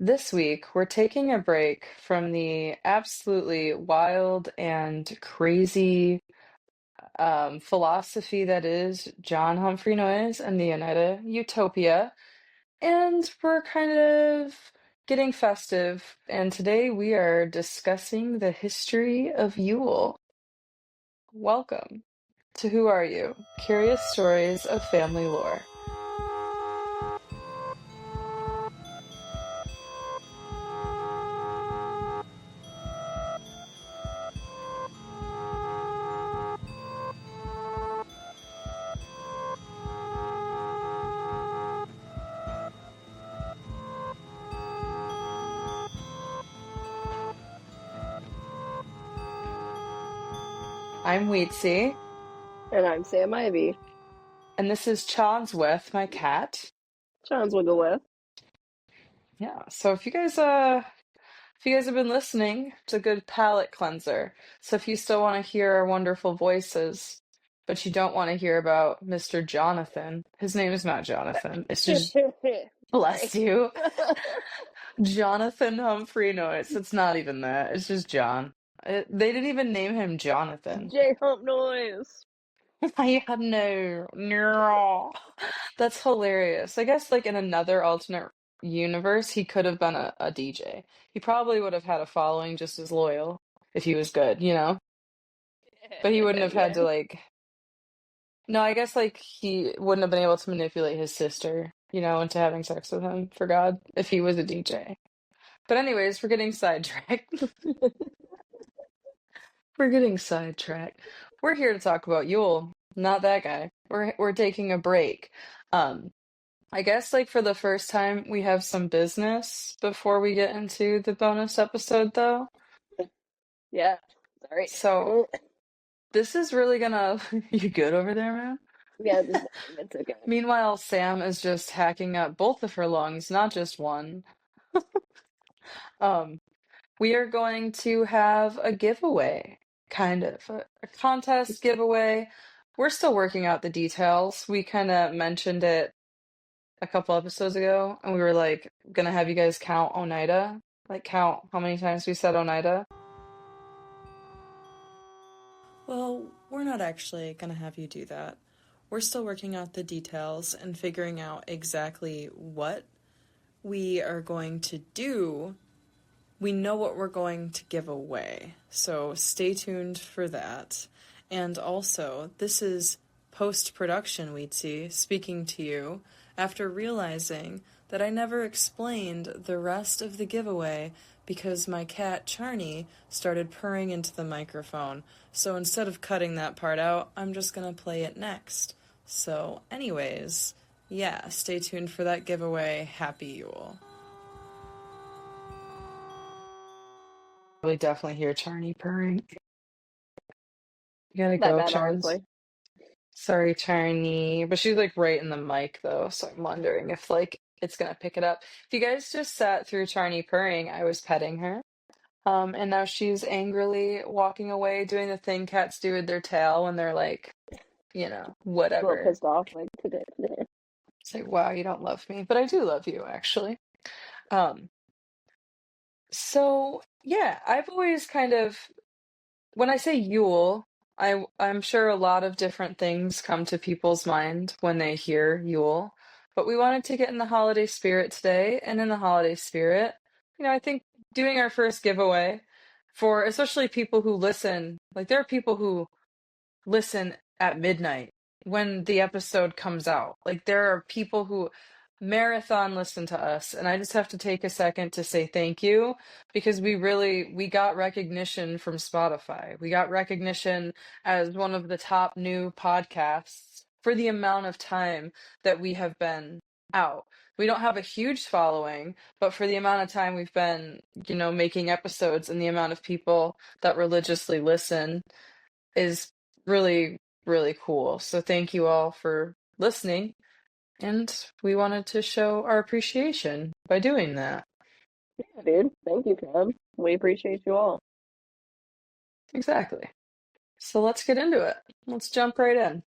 This week, we're taking a break from the absolutely wild and crazy philosophy that is John Humphrey Noyes and the Oneida Utopia, and we're kind of getting festive. And today we are discussing the history of Yule. Welcome to Who Are You? Curious Stories of Family Lore. I'm Weetzie, And I'm Sam Ivy. and this is Chawnsworth, my cat. John's Wiggle with. Yeah, so if you guys have been listening, it's a good palate cleanser. So if you still want to hear our wonderful voices, but you don't want to hear about Mr. Jonathan, his name is not Jonathan. It's just bless Sorry. you. Jonathan Humphrey Noyes. It's not even that. It's just John. They didn't even name him Jonathan. J Hump Noise. I had no. That's hilarious. I guess like in another alternate universe, he could have been a DJ. He probably would have had a following just as loyal if he was good, you know? But he wouldn't have had Yeah. to like no, I guess like he wouldn't have been able to manipulate his sister, into having sex with him for God if he was a DJ. But anyways, we're getting sidetracked. We're getting sidetracked. We're here to talk about Yule, not that guy. We're taking a break. Um, I guess like for the first time we have some business before we get into the bonus episode though. Yeah. Sorry. So this is really gonna you good over there, man? Yeah, it's okay. Meanwhile, Sam is just hacking up both of her lungs, not just one. Um, we are going to have a giveaway, kind of a contest giveaway. We're still working out the details. We kind of mentioned it a couple episodes ago, and we were like gonna have you guys count Oneida, like count how many times we said Oneida. Well, we're not actually gonna have you do that. We're still working out the details and figuring out exactly what we are going to do. We know what we're going to give away, so stay tuned for that. And also, this is post-production, Weetzie, speaking to you after realizing that I never explained the rest of the giveaway because my cat Charney started purring into the microphone. So instead of cutting that part out, I'm just going to play it next. So anyways, yeah, stay tuned for that giveaway. Happy Yule. Probably definitely hear Charney purring. You gotta That go, bad, Charns. honestly. Sorry, Charney. But she's like right in the mic though, so I'm wondering if like it's gonna pick it up. If you guys just sat through Charney purring, I was petting her. And now she's angrily walking away, doing the thing cats do with their tail when they're like, A little whatever. pissed off, like today. It's like, wow, you don't love me. But I do love you, actually. Um, so yeah, I've always kind of when I say Yule, I'm sure a lot of different things come to people's mind when they hear Yule, but we wanted to get in the holiday spirit today, and in the holiday spirit, I think doing our first giveaway for especially people who listen, like there are people who listen at midnight when the episode comes out. Like there are people who marathon listen to us, and I just have to take a second to say thank you because we got recognition from Spotify. We got recognition as one of the top new podcasts for the amount of time that we have been out. We don't have a huge following, but for the amount of time we've been, making episodes and the amount of people that religiously listen is really, really cool. So thank you all for listening. And we wanted to show our appreciation by doing that. Yeah, dude. Thank you, Cam. We appreciate you all. Exactly. So let's get into it. Let's jump right in.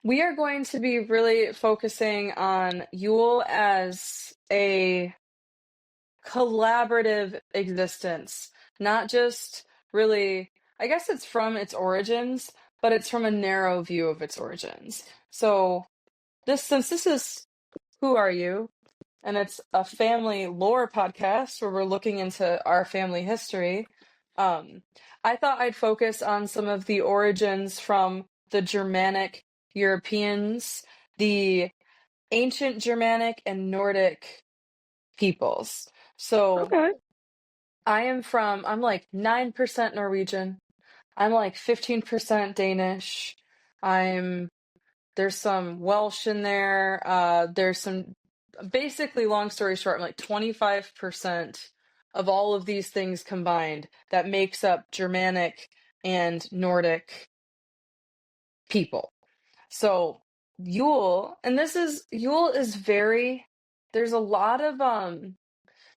We are going to be really focusing on Yule as a collaborative existence, not just really, I guess it's from its origins, but it's from a narrow view of its origins. So since this is Who Are You? And it's a family lore podcast where we're looking into our family history. Um, I thought I'd focus on some of the origins from the Germanic Europeans, the ancient Germanic and Nordic peoples. So Okay. I'm like 9% Norwegian. I'm like 15% Danish. I'm There's some Welsh in there. There's some basically, long story short, I'm like 25% of all of these things combined that makes up Germanic and Nordic people. So Yule is very, there's a lot of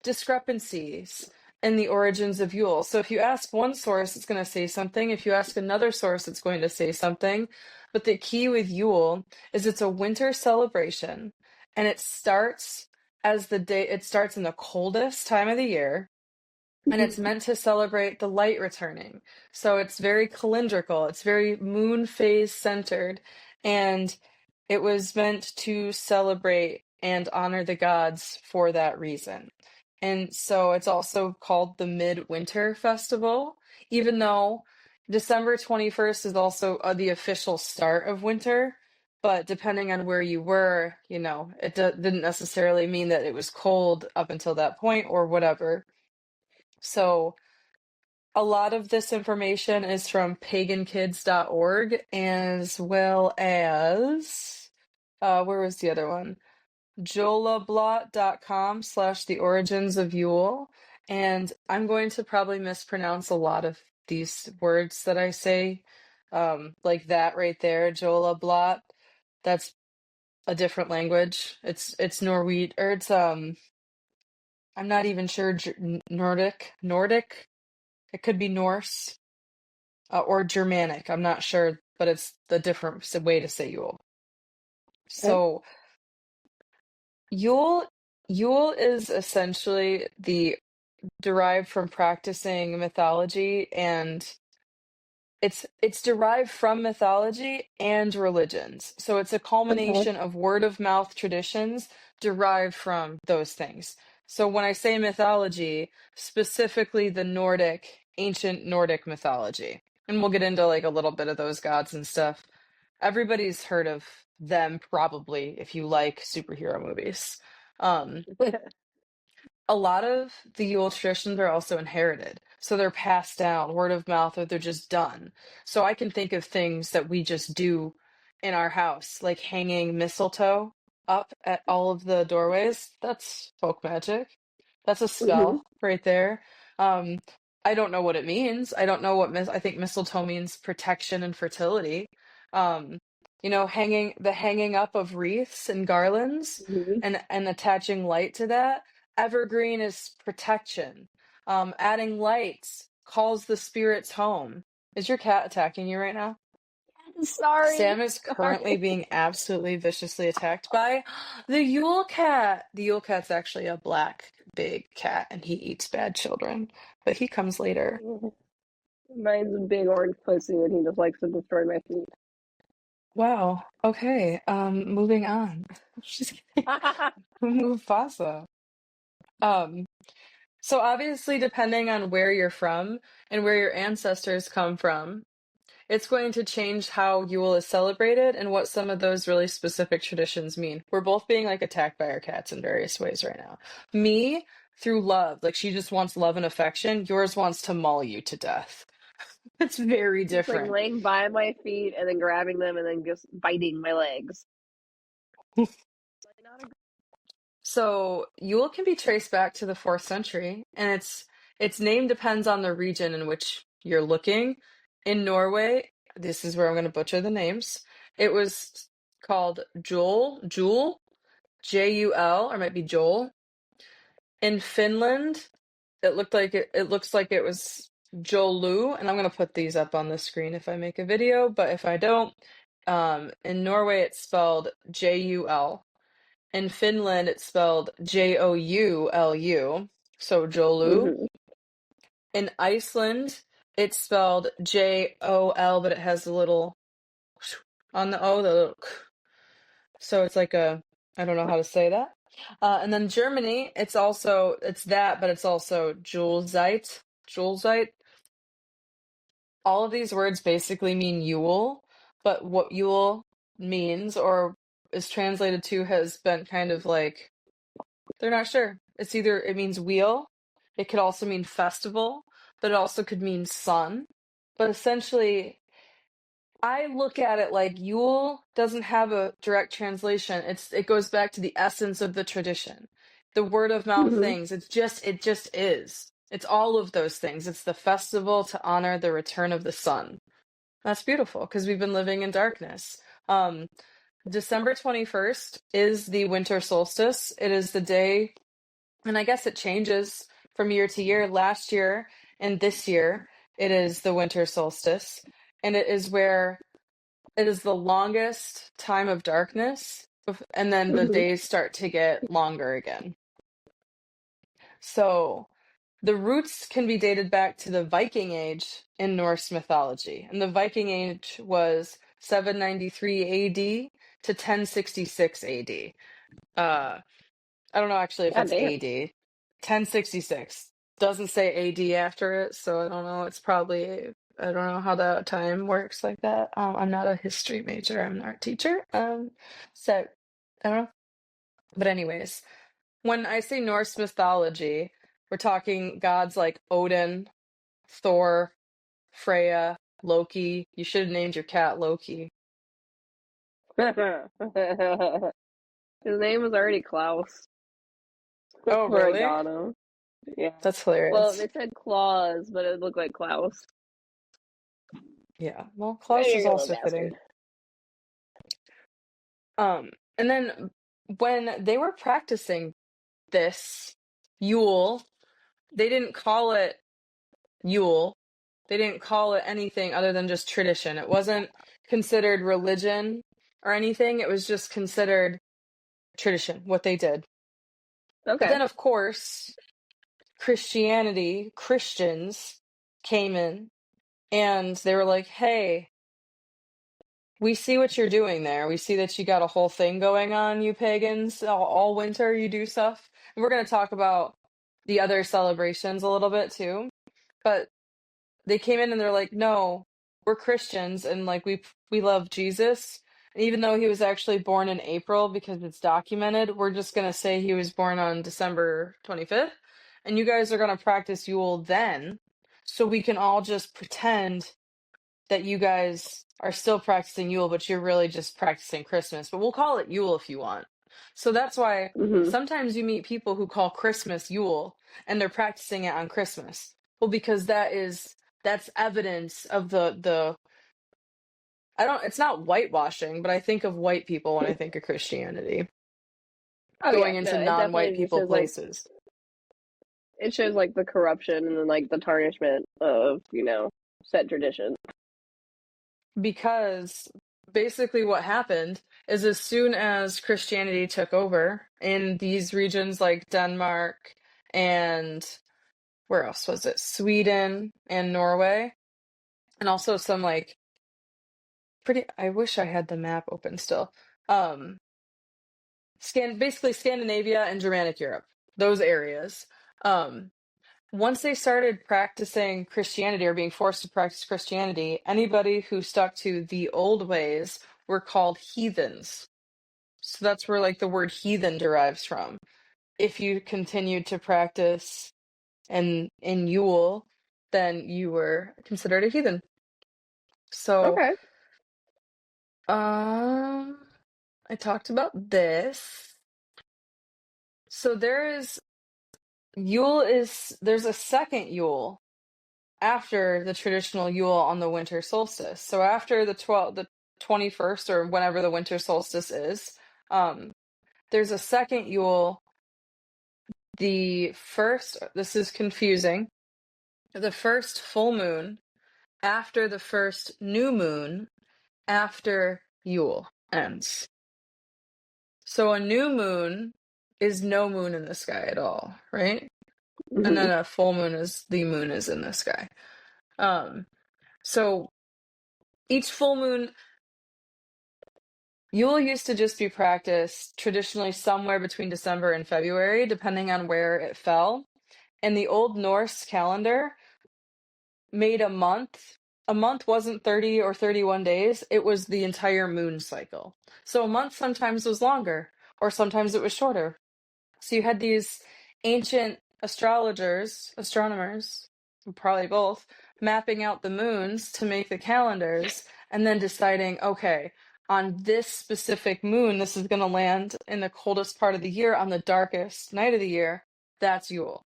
discrepancies in the origins of Yule. So if you ask one source, it's going to say something. If you ask another source, it's going to say something. But the key with Yule is it's a winter celebration, and it starts in the coldest time of the year, and it's Mhm. meant to celebrate the light returning. So it's very calendrical, it's very moon phase centered, and it was meant to celebrate and honor the gods for that reason. And so it's also called the Midwinter Festival, even though December 21st is also the official start of winter. But depending on where you were, it didn't necessarily mean that it was cold up until that point or whatever. So a lot of this information is from pagankids.org, as well as, where was the other one? jolablot.com/, the origins of Yule. And I'm going to probably mispronounce a lot of these words that I say, like that right there, Jolablot. That's a different language. It's Norwegian, or I'm not even sure, Nordic. It could be Norse, or Germanic. I'm not sure, but it's the different way to say Yule. Okay. So Yule Yule is essentially the derived from practicing mythology, and it's derived from mythology and religions. So it's a Okay. culmination of word of mouth traditions derived from those things. So when I say mythology, specifically the ancient Nordic mythology. And we'll get into like a little bit of those gods and stuff. Everybody's heard of them probably if you like superhero movies. Um, a lot of the Yule traditions are also inherited. So they're passed down word of mouth, or they're just done. So I can think of things that we just do in our house, like hanging mistletoe up at all of the doorways. That's folk magic. That's a Hmm. spell right there. Um, I don't know what it means. I don't know I think mistletoe means protection and fertility. Um, hanging up of wreaths and garlands, Hmm. and attaching light to that. Evergreen is protection. Adding lights calls the spirits home. Is your cat attacking you right now? Sorry. Sam is currently Sorry. being absolutely viciously attacked by the Yule cat. The Yule cat's actually a black big cat, and he eats bad children, but he comes later. Mine's a big orange pussy and he just likes to destroy my feet. Wow. Okay. Moving on. Just kidding. Mufasa. Um, so obviously, depending on where you're from and where your ancestors come from, it's going to change how Yule is celebrated and what some of those really specific traditions mean. We're both being like attacked by our cats in various ways right now. Me, through love, like she just wants love and affection. Yours wants to maul you to death. It's very Just like different. laying by my feet and then grabbing them and then just biting my legs. Like, not a So Yule can be traced back to the 4th century, and its name depends on the region in which you're looking. In Norway, this is where I'm going to butcher the names. It was called Jule, Jul, or it might be Joel. In Finland, it looks like it was Jolu, and I'm going to put these up on the screen if I make a video, but if I don't, in Norway it's spelled Jul. In Finland, it's spelled Joulu. So Jolu. Mhm. In Iceland, it's spelled Jol, but it has a little on the O, the little so it's like a, I don't know how to say that. And then Germany, it's that, but it's also Julzeit. Julzeit. All of these words basically mean Yule, but what Yule means or is translated to has been kind of like, they're not sure. It means wheel, it could also mean festival, but it also could mean sun. But essentially, I look at it like Yule doesn't have a direct translation. It goes back to the essence of the tradition. The word of mouth Mhm. things. It just is. It's all of those things. It's the festival to honor the return of the sun. That's beautiful because we've been living in darkness. Um, December 21st is the winter solstice. It is the day, and I guess it changes from year to year. Last year and this year, it is the winter solstice. And it is the longest time of darkness, and then the Mhm. days start to get longer again. So the roots can be dated back to the Viking Age in Norse mythology. And the Viking Age was 793 AD to 1066 AD. Uh, I don't know actually if God it's damn. AD. 1066. Doesn't say AD after it, so I don't know. It's probably, I don't know how that time works like that. I'm not a history major, I'm an art teacher. So I don't know. But anyways, when I say Norse mythology, we're talking gods like Odin, Thor, Freya, Loki. You should have named your cat Loki. His name was already Klaus. Oh, Where I really? got him. Yeah. That's Well, hilarious. they said Claus, but it looked like Klaus. Yeah, well, There Klaus is you go, also fitting. bastard. And then when they were practicing this Yule, they didn't call it Yule. They didn't call it anything other than just tradition. It wasn't considered religion or anything. It was just considered tradition, what they did. But Okay. then, of course, Christians came in and they were like, hey, we see what you're doing there. We see that you got a whole thing going on, you pagans. All winter you do stuff. And we're going to talk about the other celebrations a little bit too. But they came in and they're like, no, we're Christians and like we love Jesus. And even though he was actually born in April because it's documented, we're just going to say he was born on December 25th. And you guys are going to practice Yule then. So we can all just pretend that you guys are still practicing Yule, but you're really just practicing Christmas. But we'll call it Yule if you want. So that's why Mhm. sometimes you meet people who call Christmas Yule and they're practicing it on Christmas. Well, because that's evidence of the I don't it's not whitewashing, but I think of white people when I think of Christianity Oh yeah, going no, into it non-white definitely just people shows like places. the corruption and then like the tarnishment of set tradition. Because basically what happened is as soon as Christianity took over in these regions like Denmark and where else was it? Sweden and Norway, and also some like pretty, I wish I had the map open still. Um basically Scandinavia and Germanic Europe, those areas. Um Once they started practicing Christianity or being forced to practice Christianity, anybody who stuck to the old ways were called heathens. So that's where like the word heathen derives from. If you continued to practice and in Yule, then you were considered a heathen. So Okay. um I talked about this. So there's a second Yule after the traditional Yule on the winter solstice. So after the 21st or whenever the winter solstice is, um, there's a second Yule. The first, this is confusing, the first full moon after the first new moon after Yule ends. So a new moon is no moon in the sky at all, right? and then Hmm. a full moon is the moon is in the sky. Um, so each full moon, Yule used to just be practiced traditionally somewhere between December and February, depending on where it fell. And the Old Norse calendar made a month. A month wasn't 30 or 31 days, it was the entire moon cycle. So a month sometimes was longer, or sometimes it was shorter. So you had these ancient astronomers, probably both, mapping out the moons to make the calendars and then deciding, okay, on this specific moon, this is going to land in the coldest part of the year on the darkest night of the year. That's Yule.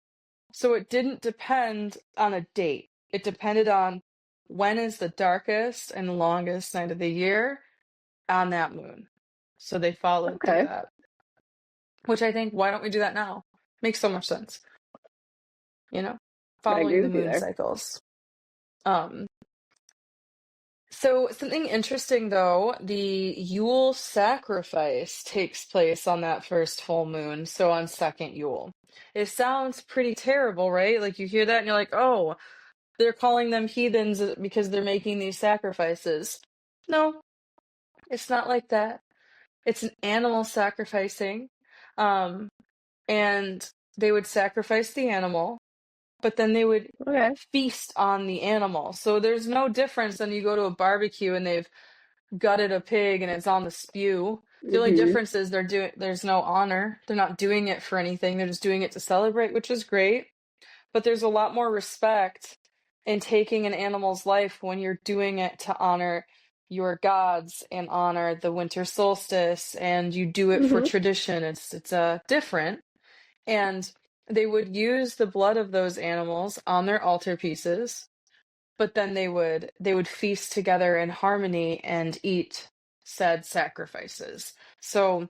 So it didn't depend on a date. It depended on when is the darkest and longest night of the year on that moon. So they followed through Okay. that, which I think, why don't we do that now? Makes so much sense, you know, I following agree the with you moon there. cycles. Um, so something interesting though, the Yule sacrifice takes place on that first full moon, so on second Yule. It sounds pretty terrible, right? Like you hear that and you're like, oh, they're calling them heathens because they're making these sacrifices. No, it's not like that. It's an animal sacrificing. Um, and they would sacrifice the animal, but then they would Okay. feast on the animal. So there's no difference than you go to a barbecue and they've gutted a pig and it's on the spew. The only Hmm. difference is there's no honor. They're not doing it for anything. They're just doing it to celebrate, which is great. But there's a lot more respect in taking an animal's life when you're doing it to honor your gods and honor the winter solstice, and you do it for Hmm. tradition. It's different. And they would use the blood of those animals on their altar pieces, but then they would feast together in harmony and eat said sacrifices. So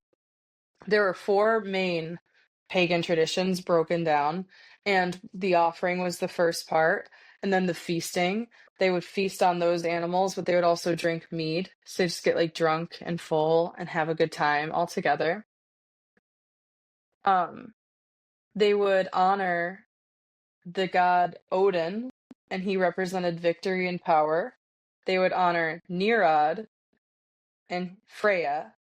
there are four main pagan traditions broken down, and the offering was the first part, and then the feasting. They would feast on those animals, but they would also drink mead. So they just get like drunk and full and have a good time all together. Um, they would honor the god Odin, and he represented victory and power. They would honor Nirod and Freya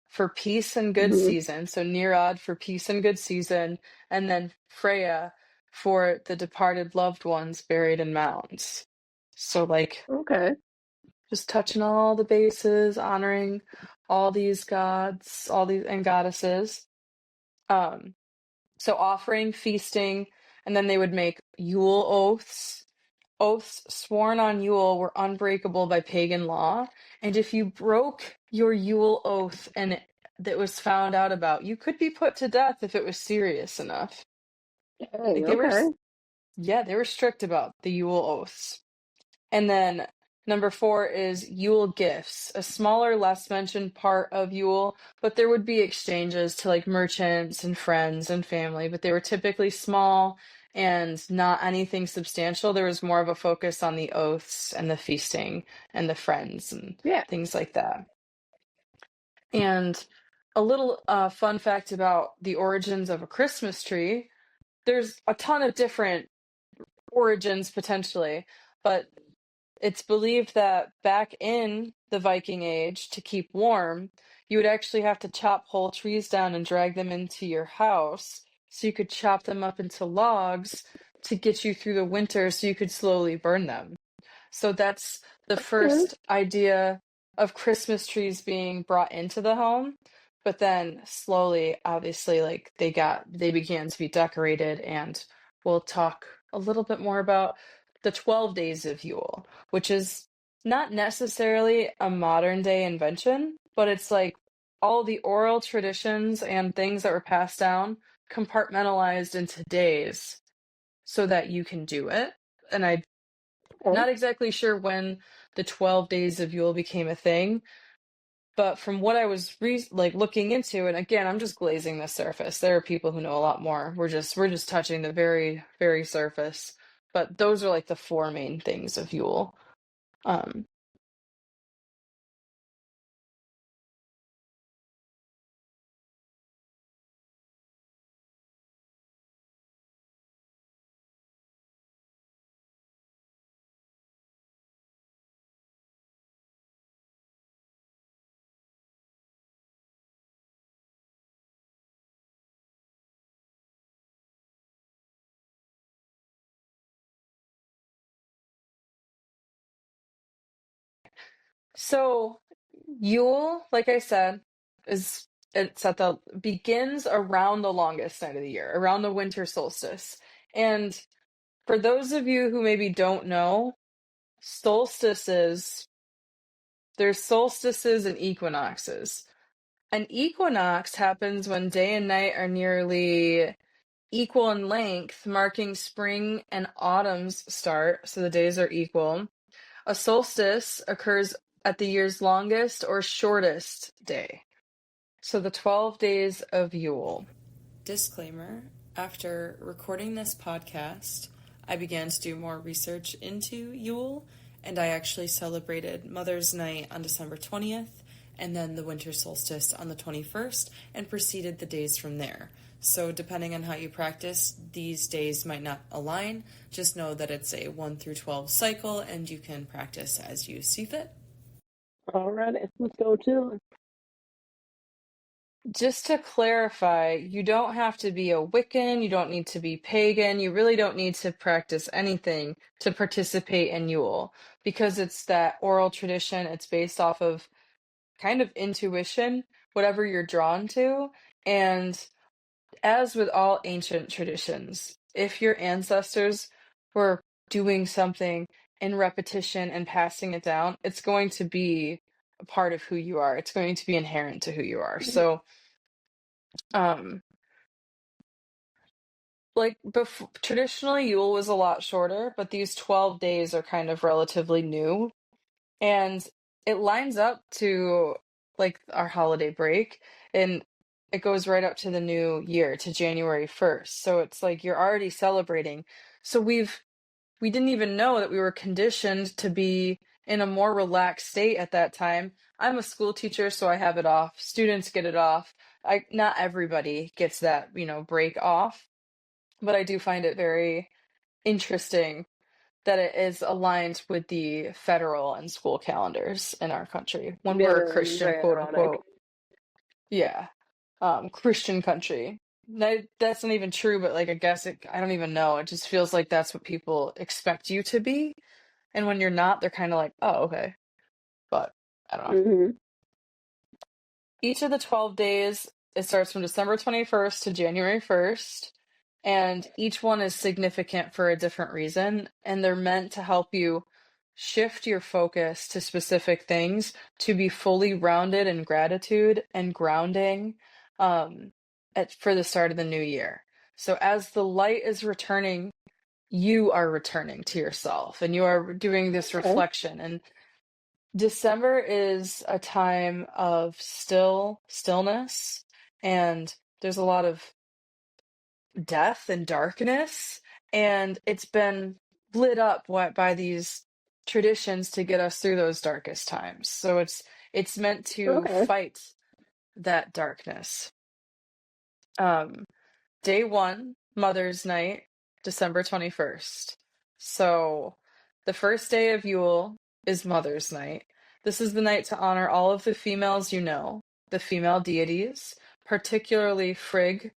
for peace and good Hmm. season. So Nirod for peace and good season, and then Freya for the departed loved ones buried in mounds. So like Okay. just touching all the bases, honoring all these gods, all these and goddesses. Um, so offering, feasting, and then they would make Yule oaths. Oaths sworn on Yule were unbreakable by pagan law, and if you broke your Yule oath and that was found out about, you could be put to death if it was serious enough. Dang, Like they were, okay. yeah, they were strict about the Yule oaths. And then number four is Yule gifts, a smaller, less mentioned part of Yule, but there would be exchanges to like merchants and friends and family, but they were typically small and not anything substantial. There was more of a focus on the oaths and the feasting and the friends and Yeah. things like that. And a little fun fact about the origins of a Christmas tree, there's a ton of different origins potentially, but it's believed that back in the Viking Age, to keep warm, you would actually have to chop whole trees down and drag them into your house so you could chop them up into logs to get you through the winter so you could slowly burn them. So that's the Okay. first idea of Christmas trees being brought into the home. But then slowly, obviously, like they began to be decorated, and we'll talk a little bit more about the 12 days of Yule, which is not necessarily a modern day invention, but it's like all the oral traditions and things that were passed down compartmentalized into days so that you can do it. And I'm Okay. not exactly sure when the 12 days of Yule became a thing, but from what I was like looking into, and again, I'm just glazing the surface. There are people who know a lot more. We're just touching the very, very surface. But those are like the four main things of Yule. Um, So Yule, like I said, is it's at the begins around the longest night of the year, around the winter solstice. And for those of you who maybe don't know, solstices, there's solstices and equinoxes. An equinox happens when day and night are nearly equal in length, marking spring and autumn's start, so the days are equal. A solstice occurs at the year's longest or shortest day. So the 12 days of Yule. Disclaimer, after recording this podcast, I began to do more research into Yule, and I actually celebrated Mother's Night on December 20th, and then the winter solstice on the 21st, and proceeded the days from there. So depending on how you practice, these days might not align. Just know that it's a 1 through 12 cycle, and you can practice as you see fit. Alrighty, let's go to. Just to clarify, you don't have to be a Wiccan, you don't need to be pagan, you really don't need to practice anything to participate in Yule, because it's that oral tradition, it's based off of kind of intuition, whatever you're drawn to. And as with all ancient traditions, if your ancestors were doing something in repetition and passing it down, it's going to be a part of who you are. It's going to be inherent to who you are. So, um, like traditionally, Yule was a lot shorter, but these 12 days are kind of relatively new. And it lines up to like our holiday break, and it goes right up to the new year, to January 1st. So it's like you're already celebrating. So we didn't even know that we were conditioned to be in a more relaxed state at that time. I'm a school teacher, so I have it off. Students get it off. Not everybody gets that, break off, but I do find it very interesting that it is aligned with the federal and school calendars in our country when Yeah, we're a that's Christian, very quote ironic. unquote. Yeah. Christian country. No, that's not even true, but like I guess I don't even know. It just feels like that's what people expect you to be. And when you're not, they're kind of like, oh, okay. But I don't know. Mm-hmm. Each of the 12 days, it starts from December 21st to January 1st, and each one is significant for a different reason, and they're meant to help you shift your focus to specific things to be fully rounded in gratitude and grounding for the start of the new year. So as the light is returning, you are returning to yourself, and you are doing this Okay. reflection. And December is a time of stillness, and there's a lot of death and darkness, and it's been lit up by these traditions to get us through those darkest times. So it's meant to Okay. fight that darkness. Um, Day one, Mother's Night, December 21st. So the first day of Yule is Mother's Night. This is the night to honor all of the females you know, the female deities, particularly Frigg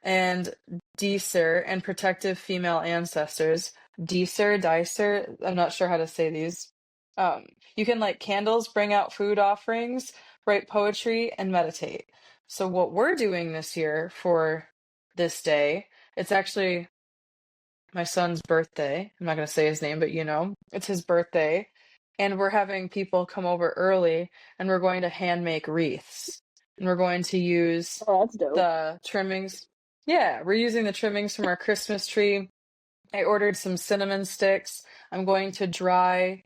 and Dicer and protective female ancestors. Dicer, I'm not sure how to say these. You can light candles, bring out food offerings, write poetry, and meditate. So what we're doing this year for this day, it's actually my son's birthday. I'm not going to say his name, but it's his birthday. And we're having people come over early, and we're going to hand make wreaths. And we're going to use Oh, that's dope. the trimmings. Yeah, we're using the trimmings from our Christmas tree. I ordered some cinnamon sticks. I'm going to dry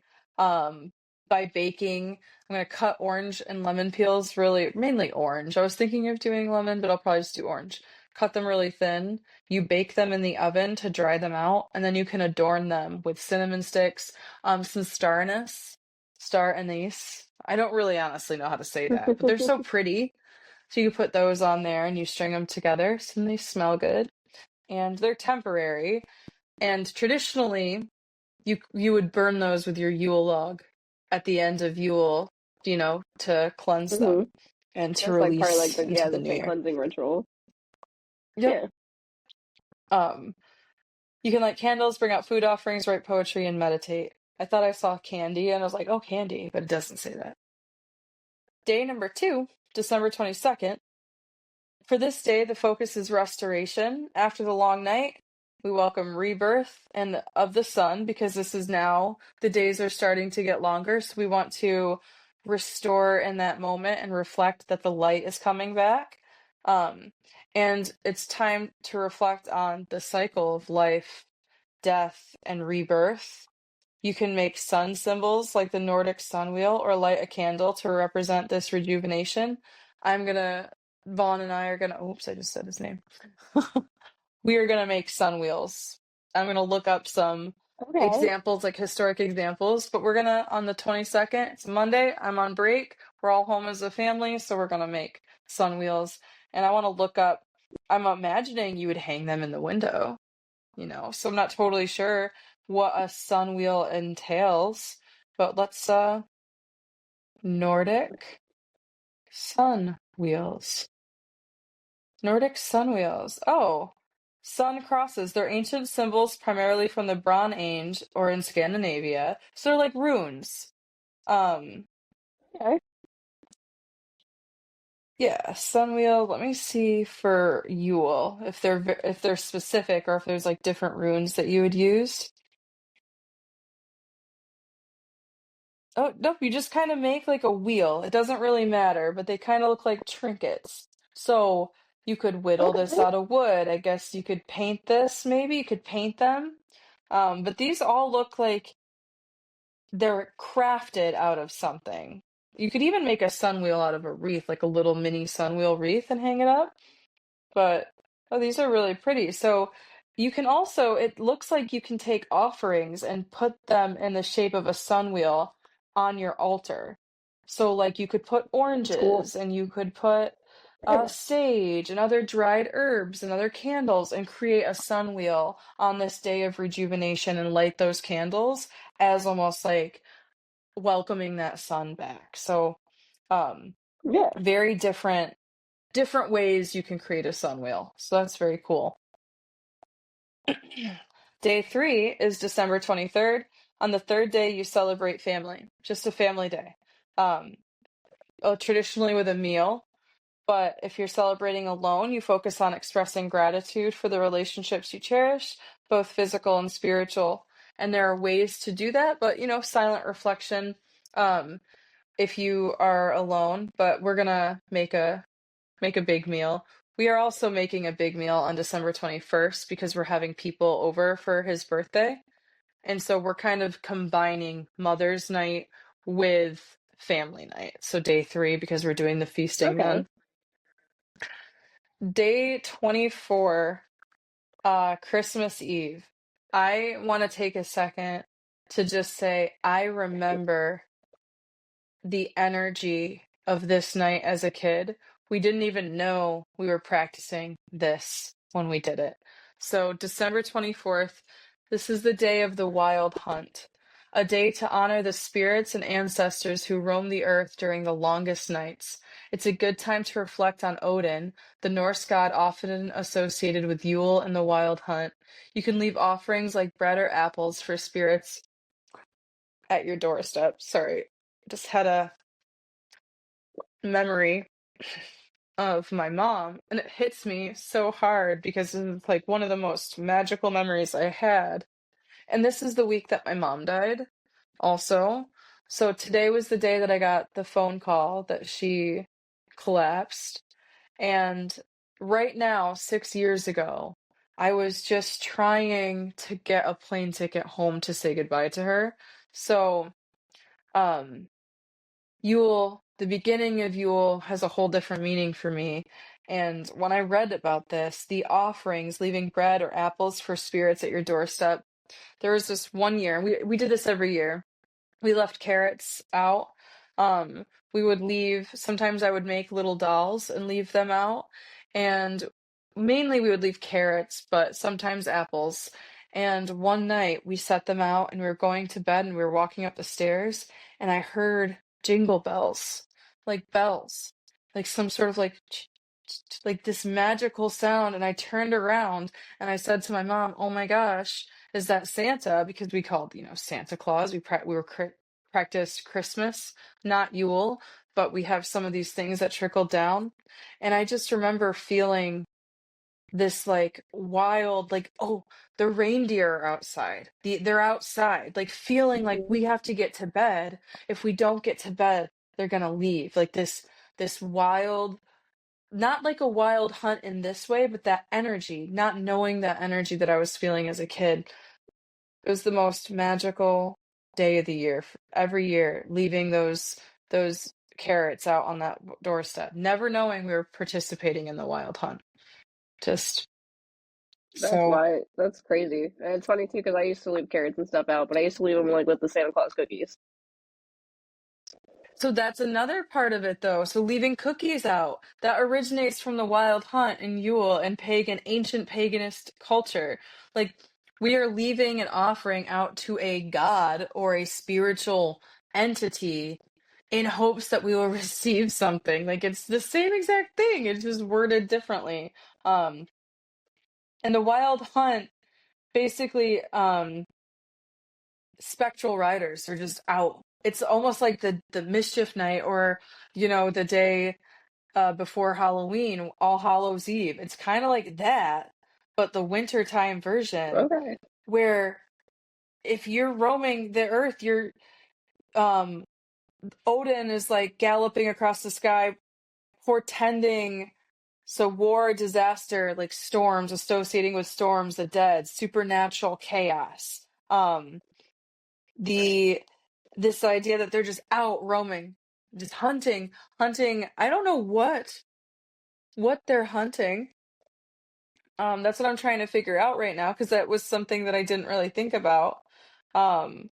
by baking. I'm going to cut orange and lemon peels, really, mainly orange. I was thinking of doing lemon, but I'll probably just do orange. Cut them really thin. You bake them in the oven to dry them out, and then you can adorn them with cinnamon sticks, some star anise. I don't really honestly know how to say that, but they're so pretty. So you put those on there and you string them together, so they smell good. And they're temporary. And traditionally, you would burn those with your Yule log at the end of Yule, to cleanse Mm-hmm. them and to That's like part of like release the into the new the year. cleansing ritual. Yep. Yeah. Um, you can light candles, bring out food offerings, write poetry, and meditate. I thought I saw candy and I was like, oh, candy, but it doesn't say that. Day number 2, December 22nd. For this day, the focus is restoration. After the long night, we welcome rebirth and of the sun because this is now the days are starting to get longer. So we want to restore in that moment and reflect that the light is coming back. Um, and it's time to reflect on the cycle of life, death, and rebirth. You can make sun symbols like the Nordic sun wheel or light a candle to represent this rejuvenation. I'm gonna, Vaughn and I are gonna, oops, I just said his name. We are gonna make sun wheels. I'm gonna look up some Okay. examples, like historic examples, but we're gonna, on the 22nd, it's Monday, I'm on break. We're all home as a family, so we're gonna make sun wheels. And I wanna look up, I'm imagining you would hang them in the window, so I'm not totally sure what a sun wheel entails, but let's Nordic sun wheels. Nordic sun wheels. Oh, sun crosses. They're ancient symbols primarily from the Bronze Age or in Scandinavia. So they're like runes. Um, Okay. yeah, sun wheel. Let me see for Yule if they're specific or if there's like different runes that you would use. Oh, nope, you just kind of make like a wheel. It doesn't really matter, but they kind of look like trinkets. So you could whittle this Okay. out of wood. I guess you could paint this, maybe you could paint them. But these all look like they're crafted out of something. You could even make a sun wheel out of a wreath, like a little mini sun wheel wreath and hang it up. But oh, these are really pretty. So you can also, it looks like you can take offerings and put them in the shape of a sun wheel on your altar. So like you could put That's cool. oranges and you could put Yeah. sage and other dried herbs and other candles and create a sun wheel on this day of rejuvenation and light those candles as almost like welcoming that sun back. So um Yeah. very different ways you can create a sun wheel. So that's very cool. Day 3 is December 23rd. On the third day, you celebrate family, just a family day. Um, traditionally with a meal, but if you're celebrating alone, you focus on expressing gratitude for the relationships you cherish, both physical and spiritual. And there are ways to do that, but silent reflection, um, if you are alone, but we're gonna make a big meal. We are also making a big meal on December 21st because we're having people over for his birthday. And so we're kind of combining Mother's Night with family night. So day 3 because we're doing the feasting Okay. then. Day 24, Christmas Eve. I want to take a second to just say I remember the energy of this night as a kid. We didn't even know we were practicing this when we did it. So, December 24th, this is the day of the wild hunt, a day to honor the spirits and ancestors who roam the earth during the longest nights. It's a good time to reflect on Odin, the Norse god often associated with Yule and the wild hunt. You can leave offerings like bread or apples for spirits at your doorstep. Sorry, just had a memory of my mom, and it hits me so hard because it's like one of the most magical memories I had. And this is the week that my mom died, also. So today was the day that I got the phone call that she collapsed. And right now, 6 years ago, I was just trying to get a plane ticket home to say goodbye to her. So, um, Yule, the beginning of Yule has a whole different meaning for me. And when I read about this, the offerings, leaving bread or apples for spirits at your doorstep, there was this one year, we did this every year. We left carrots out. We would leave, sometimes I would make little dolls and leave them out. And mainly we would leave carrots, but sometimes apples. And one night we set them out and we were going to bed and we were walking up the stairs and I heard jingle bells, like some sort of like like this magical sound, and I turned around and I said to my mom, "Oh my gosh, is that Santa?" Because we called, Santa Claus. Practiced Christmas, not Yule, but we have some of these things that trickle down. And I just remember feeling this like wild, like, oh, the reindeer are outside. They're outside, like feeling like we have to get to bed. If we don't get to bed, they're gonna leave. Like this wild, not like a wild hunt in this way, but that energy, not knowing that energy that I was feeling as a kid. It was the most magical day of the year, every year, leaving those carrots out on that doorstep, never knowing we were participating in the wild hunt. Just That's so. why. That's crazy. And it's funny too because I used to leave carrots and stuff out, but I used to leave them like with the Santa Claus cookies. So that's another part of it, though. So leaving cookies out, that originates from the Wild Hunt and Yule and ancient paganist culture. Like, we are leaving an offering out to a god or a spiritual entity in hopes that we will receive something. Like, it's the same exact thing, it's just worded differently. Um, and the Wild Hunt, basically, spectral riders are just out. It's almost like the mischief night, or the day before Halloween, All Hallows Eve. It's kind of like that, but the wintertime version, Okay. where if you're roaming the earth, you're um Odin is like galloping across the sky, portending so war, disaster, like storms, associating with storms, the dead, supernatural chaos. The This idea that they're just out roaming, just hunting. I don't know what they're hunting. That's what I'm trying to figure out right now, because that was something that I didn't really think about. Um,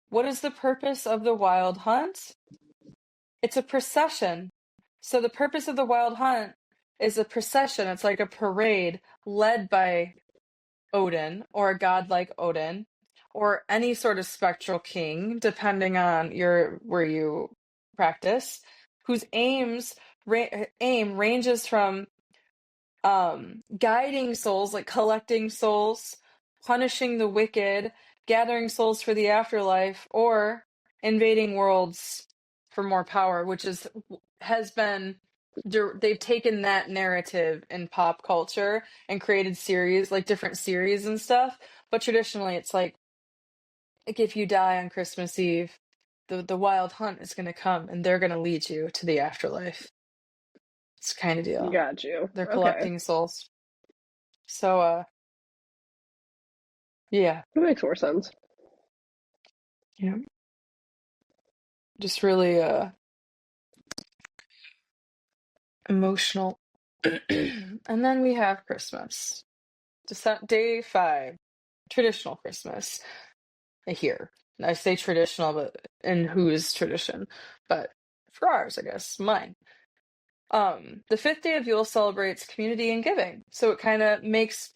what is the purpose of the wild hunt? It's a procession. So the purpose of the wild hunt is a procession. It's like a parade led by Odin, or a god like Odin, or any sort of spectral king, depending on your where you practice, whose aim ranges from guiding souls, like collecting souls, punishing the wicked, gathering souls for the afterlife, or invading worlds for more power, which has been they've taken that narrative in pop culture and created series, like different series and stuff. But traditionally it's like if you die on Christmas Eve, the wild hunt is going to come and they're going to lead you to the afterlife. It's kind of deal. Got you. They're Okay. collecting souls. So yeah, That makes more sense. yeah, just really emotional. And then we have Christmas, day 5, traditional Christmas. Here, I say traditional, but in whose tradition? But for ours, I guess mine. The 5th day of Yule celebrates community and giving. So it kind of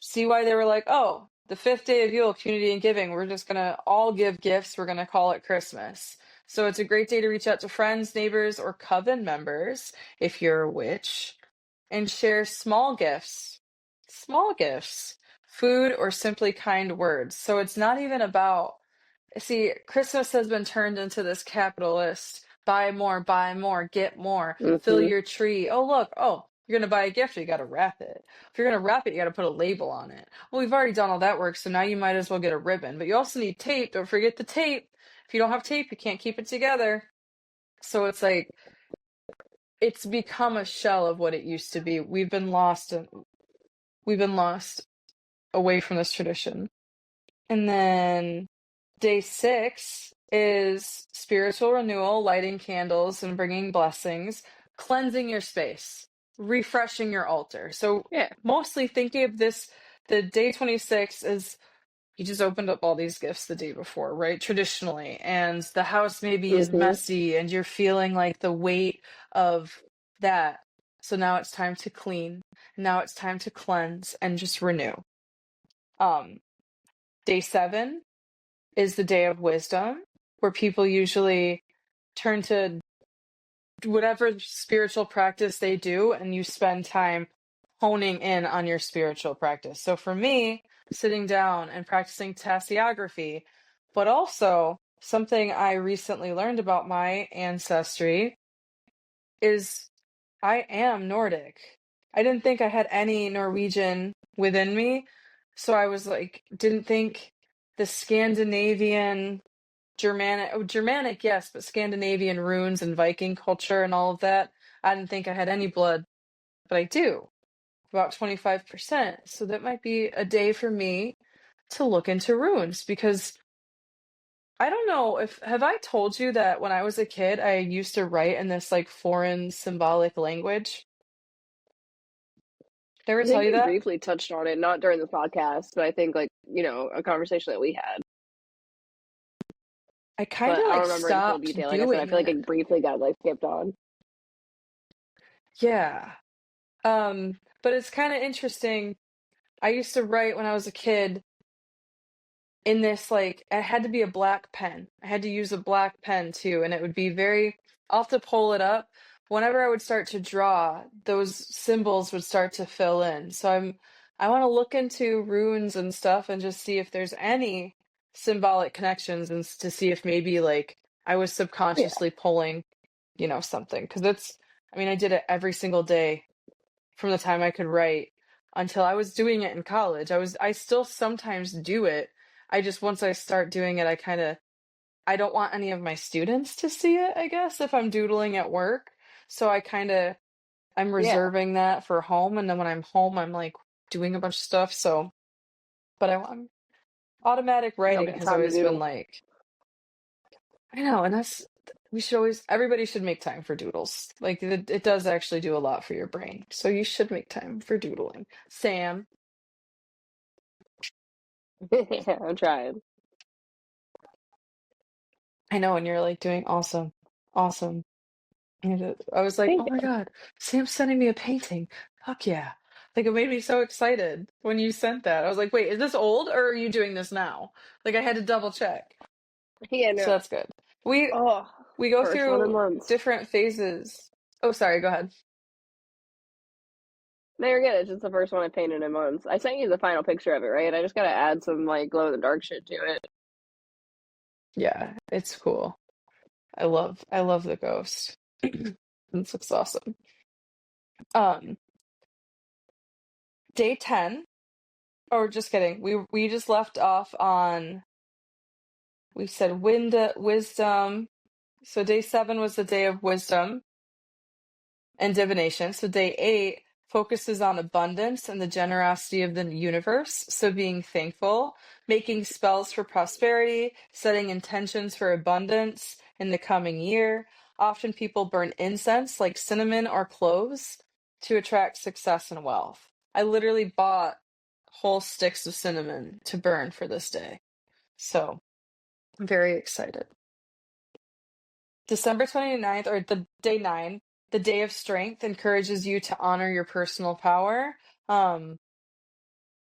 see why they were like, oh, the 5th day of Yule, community and giving. We're just going to all give gifts. We're going to call it Christmas. So it's a great day to reach out to friends, neighbors, or coven members, if you're a witch, and share small gifts, food, or simply kind words. So it's not even about, see, Christmas has been turned into this capitalist buy more, get more, fill Mm-hmm. your tree. Oh, look, oh, you're going to buy a gift, you got to wrap it. If you're going to wrap it, you got to put a label on it. Well, we've already done all that work, so now you might as well get a ribbon. But you also need tape. Don't forget the tape. If you don't have tape, you can't keep it together. So it's like, it's become a shell of what it used to be. We've been lost away from this tradition. And then day 6 is spiritual renewal, lighting candles and bringing blessings, cleansing your space, refreshing your altar. So Yeah. mostly thinking of this, the day 26 is you just opened up all these gifts the day before, right? Traditionally. And the house maybe is Mm-hmm. messy and you're feeling like the weight of that. So now it's time to clean. Now it's time to cleanse and just renew. Um, Day 7 is the day of wisdom, where people usually turn to whatever spiritual practice they do, and you spend time honing in on your spiritual practice. So for me, sitting down and practicing tasseography, but also something I recently learned about my ancestry is I am Nordic. I didn't think I had any Norwegian within me. So I was like, didn't think the Scandinavian, Germanic, yes, but Scandinavian runes and Viking culture and all of that. I didn't think I had any blood, but I do, about 25%. So that might be a day for me to look into runes because I don't know if have I told you that when I was a kid, I used to write in this like foreign symbolic language? Did I ever I tell think you you that? briefly touched on it, not during the podcast, but I think like, a conversation that we had. I kind But of I don't like remember in full stopped detail. Like I said, I doing feel like it. it briefly got like skipped on. Yeah. But it's kind of interesting. I used to write when I was a kid in this like it had to be a black pen. I had to use a black pen too, and it would be very I'll have to pull it up. Whenever I would start to draw, those symbols would start to fill in. So I want to look into runes and stuff and just see if there's any symbolic connections and to see if maybe like I was Yeah. subconsciously pulling, something because it's I mean I did it every single day from the time I could write until I was doing it in college. I still sometimes do it. I just once I start doing it, I don't want any of my students to see it, I guess, if I'm doodling at work. So I'm Yeah. reserving that for home and then when I'm home I'm like doing a bunch of stuff. So but I'm automatic I don't writing got has time to always been doodle. like I know, and we should always everybody should make time for doodles. Like it does actually do a lot for your brain. So you should make time for doodling. Sam, Yeah, I'm trying. I know, and you're like doing awesome. Awesome. And I was like, Thank oh my God, Sam's sending me a painting. Fuck yeah. Like it made me so excited when you sent that. I was like, wait, is this old or are you doing this now? Like I had to double check. you. Yeah, So no. that's good. We Oh, we go first one in through months. different phases. Oh, sorry, go ahead. No, you're good. It's just the first one I painted in months. I sent you the final picture of it, right? I just gotta add some like glow in the dark shit to it. Yeah, it's cool. I love the ghost. This looks awesome. Um, day 10, or just kidding. We just left off on we said wisdom. So day 7 was the day of wisdom and divination. So day 8 focuses on abundance and the generosity of the universe. So being thankful, making spells for prosperity, setting intentions for abundance in the coming year. Often people burn incense like cinnamon or cloves to attract success and wealth. I literally bought whole sticks of cinnamon to burn for this day. So I'm very excited. December 29th, or the day 9, the day of strength, encourages you to honor your personal power. Um,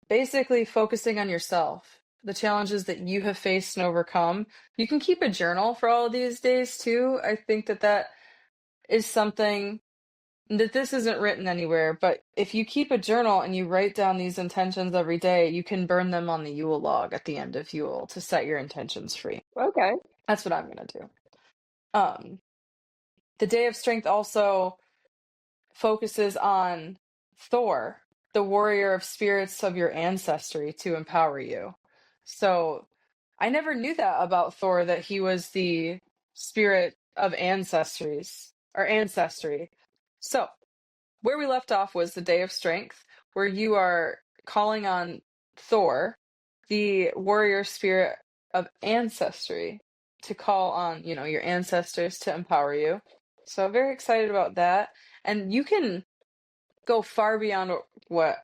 Basically, focusing on yourself, the challenges that you have faced and overcome. You can keep a journal for all of these days too. I think that is something that this isn't written anywhere, but if you keep a journal and you write down these intentions every day, you can burn them on the Yule log at the end of Yule to set your intentions free. Okay. That's what I'm going to do. Um, the day of strength also focuses on Thor, the warrior of spirits of your ancestry, to empower you. So I never knew that about Thor, that he was the spirit of ancestries or ancestry. So where we left off was the day of strength, where you are calling on Thor, the warrior spirit of ancestry, to call on, your ancestors to empower you. So I'm very excited about that. And you can go far beyond what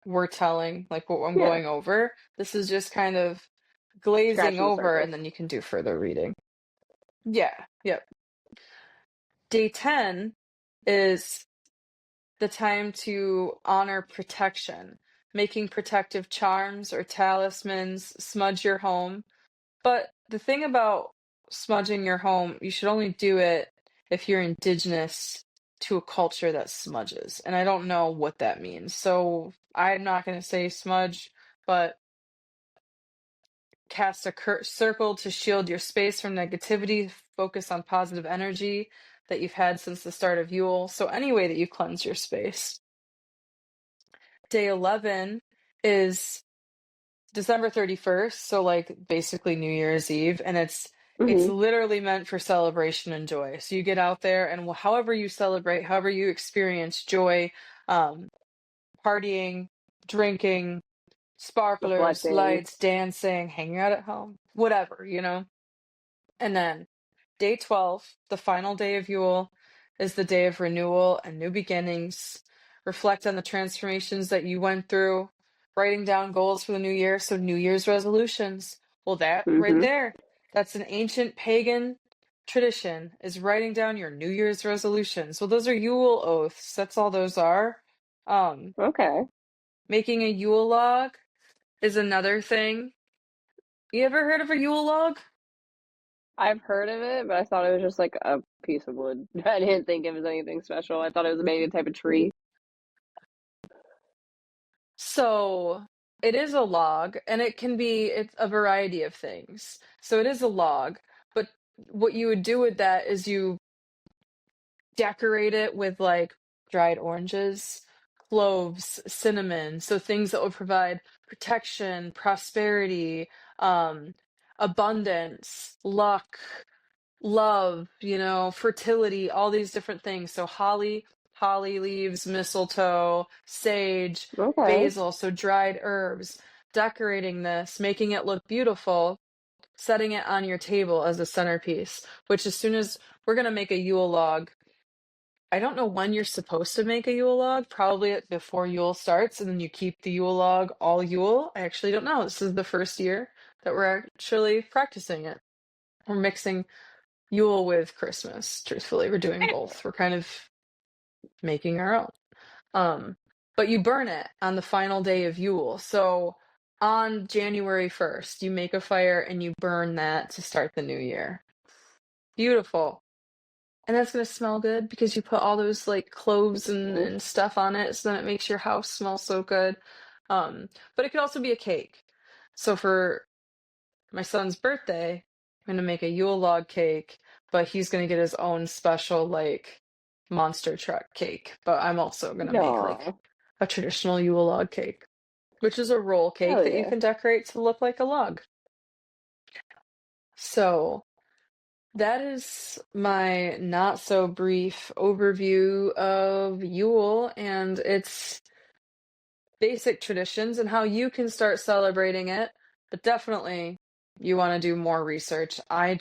we're telling, like what I'm Yeah. going over. This is just kind of glazing Scratching the over, surface. and then you can do further reading. Yeah, yep. Day 10 is the time to honor protection, making protective charms or talismans, smudge your home. But the thing about smudging your home, you should only do it if you're indigenous to a culture that smudges. And I don't know what that means. So I'm not going to say smudge, but cast a circle to shield your space from negativity, focus on positive energy that you've had since the start of Yule. So any way that you cleanse your space. Day 11 is December 31st, so like basically New Year's Eve, and it's Hmm. literally meant for celebration and joy. So you get out there and however you celebrate, however you experience joy, um, partying, drinking, sparklers, Reflecting. lights, dancing, hanging out at home, whatever, you know. And then day 12, the final day of Yule, is the day of renewal and new beginnings. Reflect on the transformations that you went through, writing down goals for the new year. So, New Year's resolutions. Well, that right Hmm. there, that's an ancient pagan tradition, is writing down your New Year's resolutions. Well, those are Yule oaths. That's all those are. Um, Okay. Making a Yule log is another thing. You ever heard of a Yule log? I've heard of it, but I thought it was just like a piece of wood. I didn't think it was anything special. I thought it was maybe a type of tree. So it is a log, and it's a variety of things. So it is a log, but what you would do with that is you decorate it with like dried oranges, cloves, cinnamon, so things that would provide protection, prosperity, um, abundance, luck, love, fertility, all these different things. So holly leaves, mistletoe, sage, Okay. basil, so dried herbs, decorating this, making it look beautiful, setting it on your table as a centerpiece, which as soon as we're going to make a Yule log, I don't know when you're supposed to make a Yule log, probably before Yule starts, and then you keep the Yule log all Yule. I actually don't know. This is the first year that we're actually practicing it. We're mixing Yule with Christmas. Truthfully, we're doing both. We're kind of making our own. Um, but you burn it on the final day of Yule. So on January 1st, you make a fire and you burn that to start the new year. Beautiful. And that's gonna smell good because you put all those like cloves Mhm. and stuff on it, so then it makes your house smell so good. But it could also be a cake. So for my son's birthday, I'm gonna make a Yule log cake, but he's gonna get his own special like monster truck cake. But I'm also gonna make like Aw. a traditional Yule log cake, which is a roll cake Hell that you yeah. can decorate to look like a log. So that is my not so brief overview of Yule and its basic traditions and how you can start celebrating it. But definitely, you want to do more research. I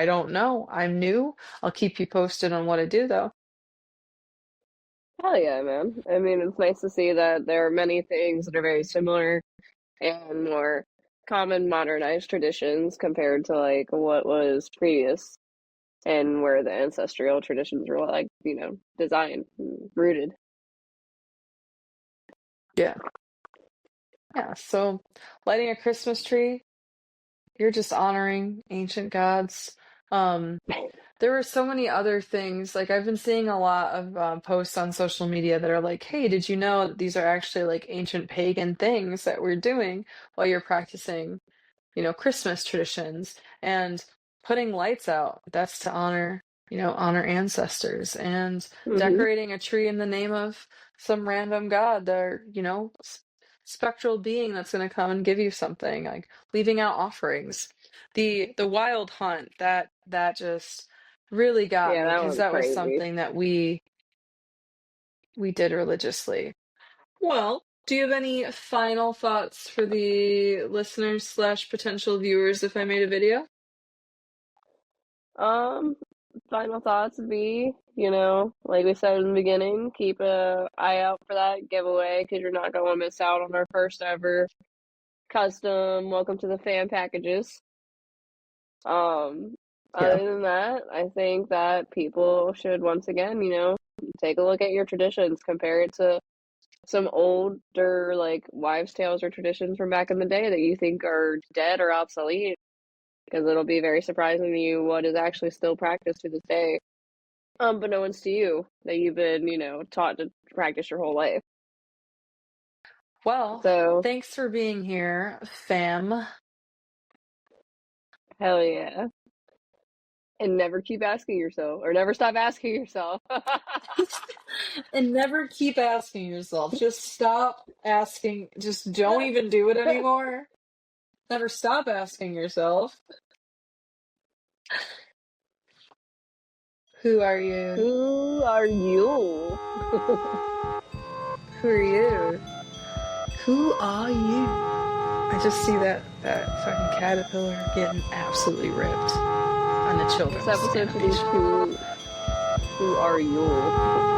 don't know. I'm new. I'll keep you posted on what I do, though. Hell yeah, man. I mean, it's nice to see that there are many things that are very similar and more common modernized traditions compared to like what was previous and where the ancestral traditions were like, designed and rooted. Yeah. Yeah. So, lighting a Christmas tree, you're just honoring ancient gods. Um, There were so many other things. Like I've been seeing a lot of posts on social media that are like, "Hey, did you know that these are actually like ancient pagan things that we're doing while you're practicing, Christmas traditions and putting lights out. That's to honor ancestors and Hmm. decorating a tree in the name of some random god or, spectral being that's going to come and give you something, like leaving out offerings. The wild hunt, that just really got Yeah, me that because one's that was crazy. something that we did religiously. Well, do you have any final thoughts for the listeners slash potential viewers if I made a video? Um, Final thoughts would be, like we said in the beginning, keep a eye out for that giveaway because you're not going to miss out on our first ever custom welcome to the fan packages. Um, Yeah. Other than that, I think that people should once again, take a look at your traditions, compare it to some older like wives' tales or traditions from back in the day that you think are dead or obsolete, because it'll be very surprising to you what is actually still practiced to this day. unbeknownst to you that you've been, taught to practice your whole life. Well, So, thanks for being here, fam. hell yeah. And never keep asking yourself, or never stop asking yourself. And never keep asking yourself. Just stop asking. Just don't even do it anymore. Never stop asking yourself. Who are you? Who are you? Who are you? Who are you? I just see that fucking caterpillar getting absolutely ripped on the This children's episode should be animation. Who Are You?